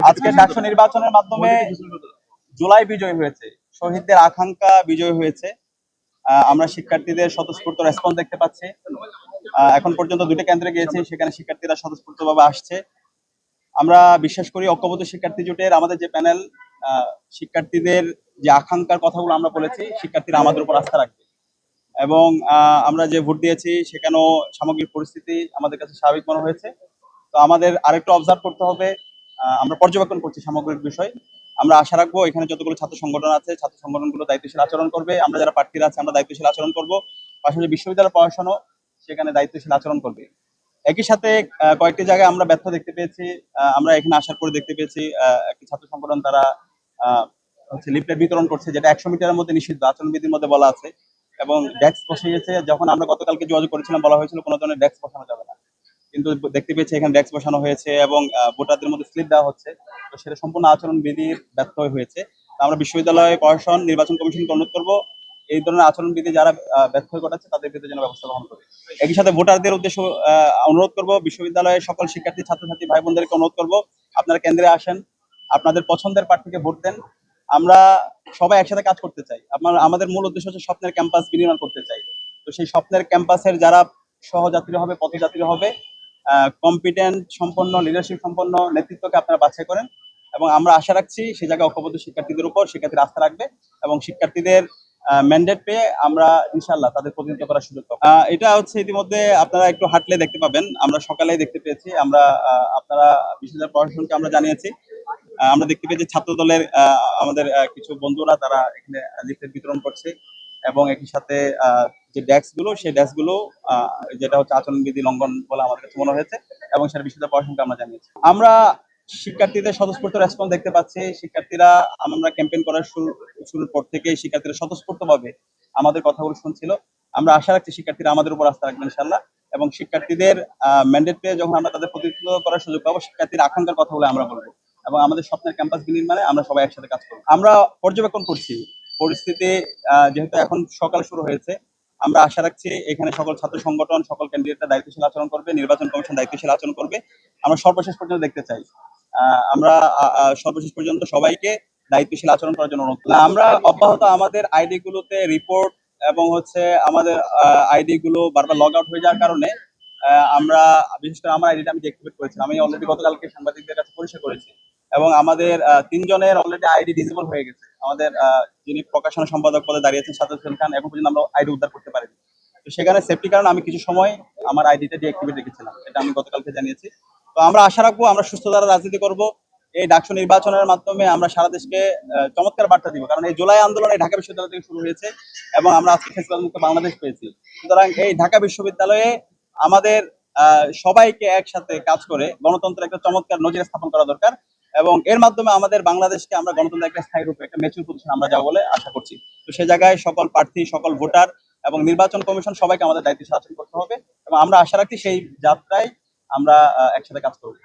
আজকে ডাকসু নির্বাচনের মাধ্যমে জুলাই বিজয় হয়েছে, শহীদদের আকাঙ্ক্ষা বিজয় হয়েছে। আমরা শিক্ষার্থীদের স্বতঃস্ফূর্ত রেসপন্স দেখতে পাচ্ছি। এখন পর্যন্ত দুটো কেন্দ্রে গিয়েছি, সেখানে শিক্ষার্থীরা স্বতঃস্ফূর্ত ভাবে আসছে। আমরা বিশ্বাস করি ঐক্যবদ্ধ শিক্ষার্থী জোটের আমাদের যে প্যানেল, শিক্ষার্থীদের যে আকাঙ্ক্ষার কথাগুলো আমরা বলেছি, শিক্ষার্থীরা আমাদের উপর আস্থা রাখবে। এবং আমরা যে ভোট দিয়েছি সেখানেও সামগ্রিক পরিস্থিতি আমাদের কাছে স্বাভাবিক মনে হয়েছে। তো আমাদের আরেকটু অবজার্ভ করতে হবে। আমরা পর্যবেক্ষণ করছি সামগ্রিক বিষয়। আমরা আশা রাখবো এখানে যতগুলো ছাত্র সংগঠন আছে, ছাত্র সংগঠনগুলো দায়িত্বশীল আচরণ করবে। আমরা যারা প্রার্থীরা আছে আমরা দায়িত্বশীল আচরণ করব। পাশাপাশি বিশ্ববিদ্যালয় প্রশাসনও সেখানে দায়িত্বশীল আচরণ করবে। একই সাথে কয়েকটি জায়গায় আমরা ব্যর্থ দেখতে পেয়েছি। আমরা এখানে আসার পরে দেখতে পেয়েছি একটি ছাত্র সংগঠন তারা হচ্ছে লিফলেট বিতরণ করছে, যেটা 100 মিটারের মধ্যে নিষিদ্ধ, আচরণবিধির মধ্যে বলা আছে। এবং ডেস্ক বসে গেছে। যখন আমরা গতকালকে যোগাযোগ করেছিলাম বলা হয়েছিল কোনো ধরনের ডেস্ক বসানো যাবে না, কিন্তু দেখতে পেয়েছি এখানে ডেস্ক বসানো হয়েছে এবং ভোটারদের মধ্যে স্লিপ দেওয়া হচ্ছে। তো সেটা সম্পূর্ণ আচরণ বিধির ব্যর্থ হয়েছে। তো আমরা বিশ্ববিদ্যালয় প্রশাসন, নির্বাচন কমিশনকে অনুরোধ করবো এই ধরনের আচরণ বিধি যারা ব্যর্থ ঘটাচ্ছে তাদের বিরুদ্ধে যেন ব্যবস্থা গ্রহণ করে। একই সাথে ভোটারদের উদ্দেশ্য অনুরোধ করবো, বিশ্ববিদ্যালয়ের সকল শিক্ষার্থী ছাত্রছাত্রী ভাই বোনদেরকে অনুরোধ করবো আপনারা কেন্দ্রে আসেন, আপনাদের পছন্দের প্রার্থীকে ভোট দেন। আমরা সবাই একসাথে কাজ করতে চাই। আমাদের মূল উদ্দেশ্য হচ্ছে স্বপ্নের ক্যাম্পাস বিনির্মাণ করতে চাই। তো সেই স্বপ্নের ক্যাম্পাসের যারা সহযাত্রী হবে, পথযাত্রী হবে, কম্পিটেন্ট সম্পন্ন, লিডারশিপ সম্পন্ন নেতৃত্বকে আপনারা বাছাই করেন। এবং আমরা আশা রাখছি সেই জায়গায় ঐক্যবদ্ধ শিক্ষার্থীদের উপর শিক্ষার্থীরা আস্থা রাখবে এবং শিক্ষার্থীদের ম্যান্ডেট পেয়ে আমরা ইনশাআল্লাহ তাদের প্রতিনিধিত্ব করার সুযোগ পাবো। এটা হচ্ছে ইতিমধ্যে আপনারা একটু হাঁটলে দেখতে পাবেন। আমরা সকালেই দেখতে পেয়েছি। আমরা আপনারা বিশ্ববিদ্যালয় প্রশাসনকে আমরা জানিয়েছি। আমরা দেখতে পেয়েছি ছাত্র দলের আমাদের কিছু বন্ধুরা তারা এখানে লিফলেট বিতরণ করছে এবং একই সাথে যে ডেস্ক গুলো সেই ডেস্ক গুলো যেটা হচ্ছে আচরণবিধি লঙ্ঘন বলে আমাদের কাছে মনে হয়েছে এবং সেটা বিশ্ববিদ্যালয় প্রশাসনকে আমরা জানিয়েছি। আমরা শিক্ষার্থীদের স্বতঃস্ফূর্ত রেসপন্স দেখতে পাচ্ছি। শিক্ষার্থীরা আমরা ক্যাম্পেইন করার শুরুর পর থেকে শিক্ষার্থীরা স্বতঃস্ফূর্ত ভাবে আমাদের কথাগুলো শুনছিল। আমরা আশা রাখছি শিক্ষার্থীরা আমাদের উপর আস্থা রাখবেন ইনশাআল্লাহ এবং শিক্ষার্থীদের ম্যান্ডেট পেয়ে যখন আমরা তাদের প্রতিনিধিত্ব করার সুযোগ পাবো, শিক্ষার্থীর আকাঙ্ক্ষার কথাগুলো আমরা বলবো এবং আমাদের স্বপ্নের ক্যাম্পাস বিনির্মাণে আমরা সবাই একসাথে কাজ করবো। আমরা পর্যবেক্ষণ করছি পরিস্থিতি। যেহেতু এখন সকাল শুরু হয়েছে, আমরা আশা রাখছি এখানে সকল ছাত্র সংগঠন, সকল ক্যান্ডিডেটরা দায়িত্বশীল আচরণ করবে, নির্বাচন কমিশন দায়িত্বশীল আচরণ করবে। আমরা সর্বশেষ পর্যন্ত দেখতে চাই। আমরা সর্বশেষ পর্যন্ত সবাইকে দায়িত্বশীল আচরণ করার জন্য অনুরোধ। আমরা অব্যাহত আমাদের আইডি গুলোতে রিপোর্ট এবং হচ্ছে আমাদের আইডি গুলো বারবার লগ আউট হয়ে যাওয়ার কারণে আমরা বিশেষ করে আমার আইডিটা আমি ডিঅ্যাক্টিভেট করেছিলাম। আমি অলরেডি গতকালকে সাংবাদিকদের কাছে পরিচয় করেছি এবং আমাদের 3 জনের অলরেডি আইডি ডিসেবল হয়ে গেছে। আমাদের যিনি প্রকাশনা সম্পাদক পদে দাঁড়িয়েছেন সাজ্জাদ হোসেন খান, এখন পর্যন্ত আমরা আইডি উদ্ধার করতে পারিনি। তো সেখানে সেফটি কারণে আমি কিছু সময় আমার আইডিটা ডিঅ্যাক্টিভেট রেখেছিলাম, এটা আমি গতকালকে জানিয়েছি। তো আমরা আশা রাখবো আমরা সুস্থ ধারা রাজনীতি করব। এই ডাকসু নির্বাচনের মাধ্যমে আমরা সারা দেশকে চমৎকার বার্তা দিব, কারণ এই জুলাই আন্দোলন এই ঢাকা বিশ্ববিদ্যালয় থেকে শুরু হয়েছে এবং আমরা আজকে ফেসবুক মুক্ত বাংলাদেশ পেয়েছি। সুতরাং এই ঢাকা বিশ্ববিদ্যালয়ে আমাদের সবাইকে একসাথে কাজ করে গণতন্ত্রের একটা চমৎকার নজির স্থাপন করা দরকার এবং এর মাধ্যমে আমাদের বাংলাদেশকে আমরা গণতন্ত্রের একটা স্থায়ী রূপে একটা ম্যাচিউর পজিশন আমরা যাবো বলে আশা করছি। তো সেই জায়গায় সকল প্রার্থী, সকল ভোটার এবং নির্বাচন কমিশন সবাইকে আমাদের দায়িত্ব আচরণ করতে হবে এবং আমরা আশা রাখছি সেই যাত্রায় আমরা একসাথে কাজ করবো।